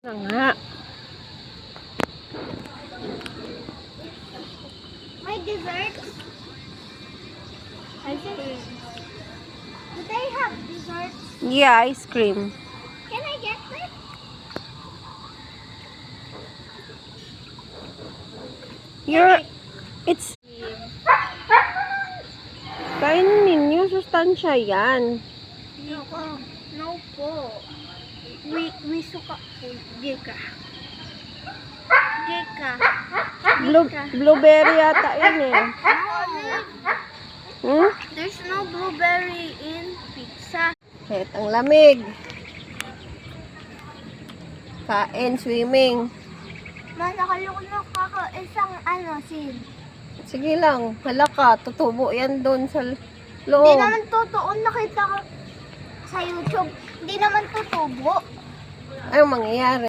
Na nga. My dessert. I think. Do they have desserts? Yeah, ice cream. Can I get that? It's, kainin ninyo, sustansya yan. No po. We suka po. Geka. Blueberry yata yan eh. Hmm? There's no blueberry in pizza. Kahit ang lamig. Kain, swimming. Ma, nakalunok ako isang sin. Sige lang, hala ka, tutubo yan doon sa Hindi loob. naman totoo. Nakita ko sa YouTube. Hindi naman tutubo. Anong mangyayari?